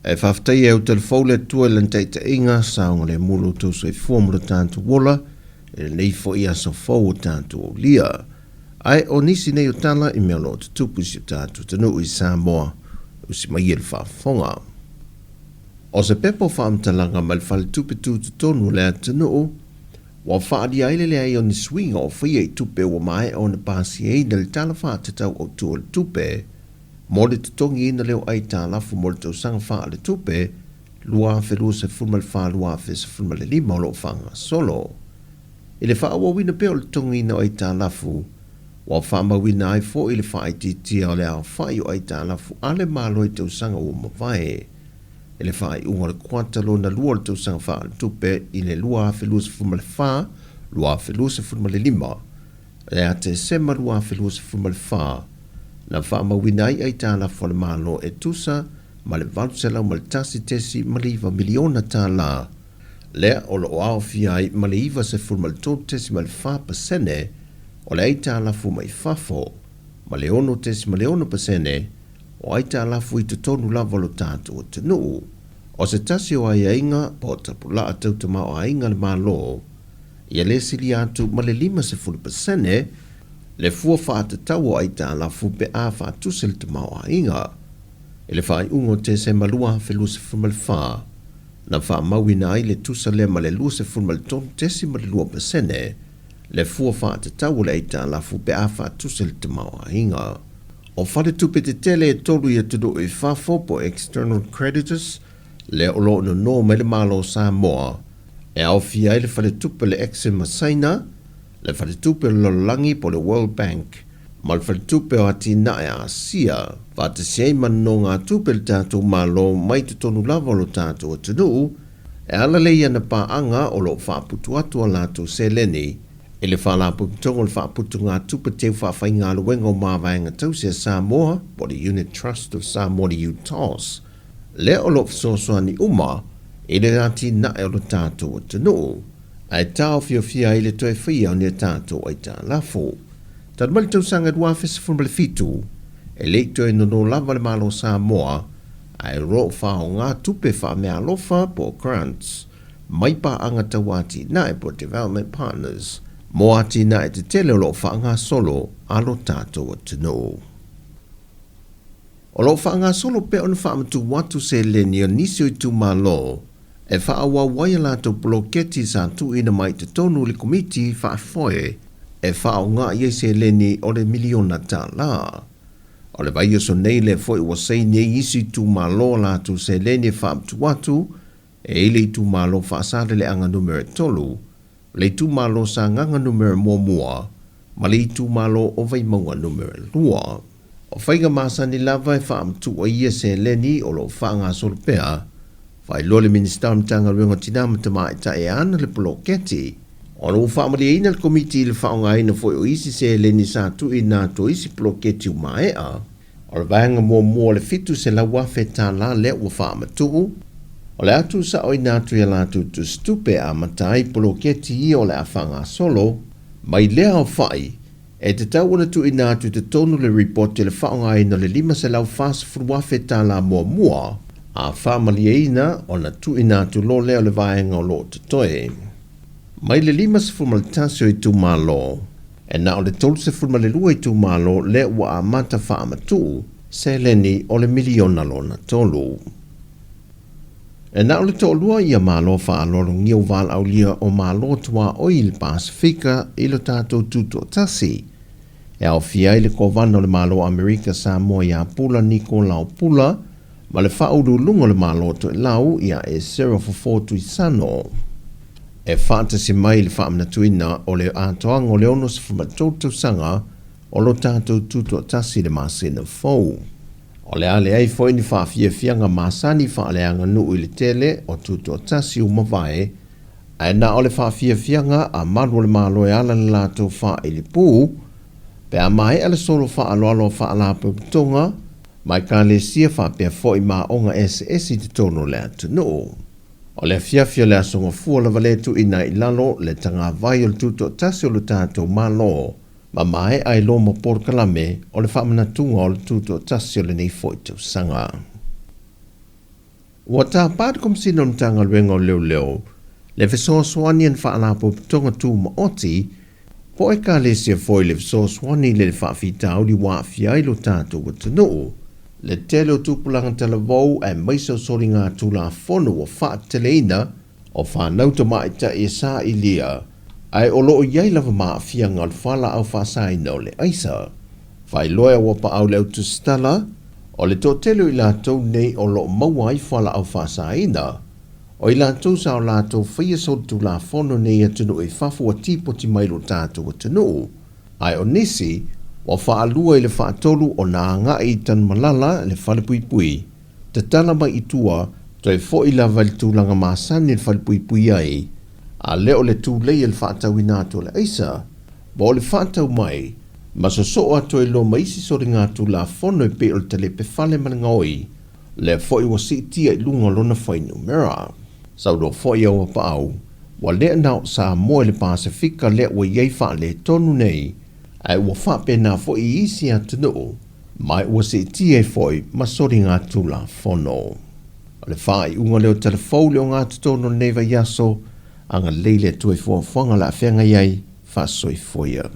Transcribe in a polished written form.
E whaftai au telefou le tua lantei te inga saonga le mulu tau soi fōmura tātu wola, e nei fo ia so fōu tātu o lia. Ai o nisi nei o Tala I mea lo te tupu si tātu tanu I Sāmoa, usi mai il whaafonga. O se pepo whaamtalanga mai whale tupe tu te tonu lea tanu o, wa whaadi aile lea I o ni swinga o whia I tupe o mai o na pāsi e na le tala wha te tau o tua le tupe, mo le tutongi ina leo ai tā lafu mo le tau sanga wha le tupe, lua whelua se fulma le wha lua whe se fulma le lima o lo whanga solo. I le wha awa wina peo le tongi ina ai tā lafu, wa wha ma wina ai fo I le wha ai titia o le au whai o ai tā lafu ale malo I tau sanga o mawai. I le wha ai unga le kuata lo na lua le tau sanga wha le tupe, I le lua whelua se fulma le wha, lua whelua se fulma le lima, le a te sema lua whelua se fulma le wha, na whaamawinai ai tāla whale malo e tusa, ma le valusela ma le tasi tesi ma le iwa miliona tāla. Lea o lo ao fiai ma le iwa se ful ma le tō tesi ma le whapasene, o le ai tāla fu mai whafo, ma le ono tesi ma le ono pasene, o ai tāla fu I te tonu lava lo tātu o te nuu. O se tasi o ai ainga, po tapula a tautama o ainga le malo, ia le sili atu ma le 5%, le fua wha te tau ai tā la fu pe a wha tusel te mau a inga. E le wha ungo te se malua whelua se fulma le wha. Na wha mawina ai le tusa le ma le lua se fulma le ton tesi ma le lua pasene. Le fua wha te tau le ai tā la fu pe a wha tusel te mau a inga. O whare tupe te tele e tolu I tudu I whafo po external creditors, le olo no me le malo Sāmoa. E au fia le whare tupe le exe masaina, le wharetupe lolangi po le World Bank, ma le wharetupe o ati nae a Asia, wa te sei mano ngā tupe le tātou malo mai te tonu lava lo tātou o tanu, e ala leia na pāanga o lo whaaputu atu a lātou se leni, e le whaalaputongo le whaaputu ngā tupe te whaafai ngā luenga o māwaenga tausia Sāmoa, po le Unit Trust of Sāmoa UTOS, le o lo whasosoani uma, e le ati nae o lo tātou o tanu, ai tau fia I le toe whia o ni tātou ai tā lafo. Tad mali tau sanga dua fes fulma le fitu, e leik toe no lava le malo Sāmoa, ai ro whao ngā tupe wha mea lofa po grants, mai pa anga tau ati nae po development partners, mo ati nae te tele o lo wha ngā solo a lo tātou o tino. O lo wha ngā solo pe on wha amatu watu se leni o nisi o I tu malo, e whaawa waia lātou bloketi sa tu ina mai te tonu le komiti whaafoe, e whaau ngā iei se leni o le miliona tā la. O le vai so nei le foi wa sei nei isi tu malo lātou se leni whaamtu watu, e ile tu malo whaasare le anga numere tolu, le tu malo sa nganga numere mua, ma le tu malo o vai maunga numere lua. O whaiga masani lava e whaamtu o ia se leni o lo whaanga solpea, Whai lole minister mtanga ruenga tinama te mai ta e ana le bloketi. Ono whaamari ina le komiti le whaonga ina foi o isi se leni sa tu ina to isi bloketi u mai a. O le vaenga mua le fitu se la wafe ta la le ua whaamatu. O le atu sa o ina tu ia latu tu stupe a matai bloketi I o le awhanga solo. Mai lea o whai, e te tau ona tu ina tu te tonu le report le whaonga ina le 5 se lau fast food wafe ta la mua. A whamali eina o na tu ina tu lo leo le vaenga o lo te toe. Mai le 5 se fulma le tasio I tu malo, e na o le 3 se fulma le lua I tu malo le ua a mata whaamatu, se leni o le miliona lo na tolu. E na o le tolua ia malo whaaloro ngiu val au lia o malo tua o I le Pasifika I lo tātou tuto tasi. E au fia I le kovana o le malo Amerika Samoa ia pula niko lau pula, ma le whauru lungo le malo to lau ia e 044 tui sano. E whaata se mai le whaamna tuina o le atoanga o le ono se whamatoto sanga o lo tātou tuto tasi le masina fau. O le ale ai fo ini whaafia fianga masani whaaleanga nuu I le tele o tuto tasi umawai, ai na o le whaafia fianga a maru le malo e ala le lato wha I le pū, pe a mai ala solo whaaloalo whaalapo tonga, mai ka le sia whapea fo I maa onga SS I te tono le atu nuu. O le fiafia le asonga fua la valetu ina I lalo le tanga vai o le tuto tasi o le tātou malo, ma mai ai lo mo porkalame o le whamanatunga o le tuto tasi o le nei fo I tau sanga. Wa ta pat kom sinom tanga wengo leo le feso swani en fa ala po tonga tu ma oti po e ka le se foi le feso swani le fa fita o li wa fia ilo tato wa tano le telo tu pulanga televou e maiso soringa tu la fono wa fa teleina o fa nauta mai ta e sa ilia ai olo o yai lava ma fia ngal fala au fa sai no le aisa fai loya wa pa au leu tu stala o le totelo i lātou nei o lo mawai fala au whāsaina. O i lātou sa o lātou whaia sol tu la whono nei atunu e whafu a tīpoti mailo tātou atunu. Ai o nisi, wa whaalua i le whaatolu o nā ngā i tan malala le whalepuipui. Te tala mai i tua, toi fo i la vali tūlanga māsani le whalepuipui ai. A leo le tūlei le whaatau i nātou le eisa. Bo le whaatau mai, Maso so ato e lo maisi sori ngā tu la fono e pe o te le pe fale manangoi, le foi wa si tia i lunga lona whainu mera. Sau do foi au a pao, wa lea nao Sāmoa le Pasifika lea wa iei wha le tonu nei, ai wa wha pe nā foi isi atu no, mai wa si tia e foi ma sori ngā tu la fono. O le wha i unga leo telefou leo ngā tutono neva yaso, anga leile tu e fua whanga la whenga iei, wha soi foia.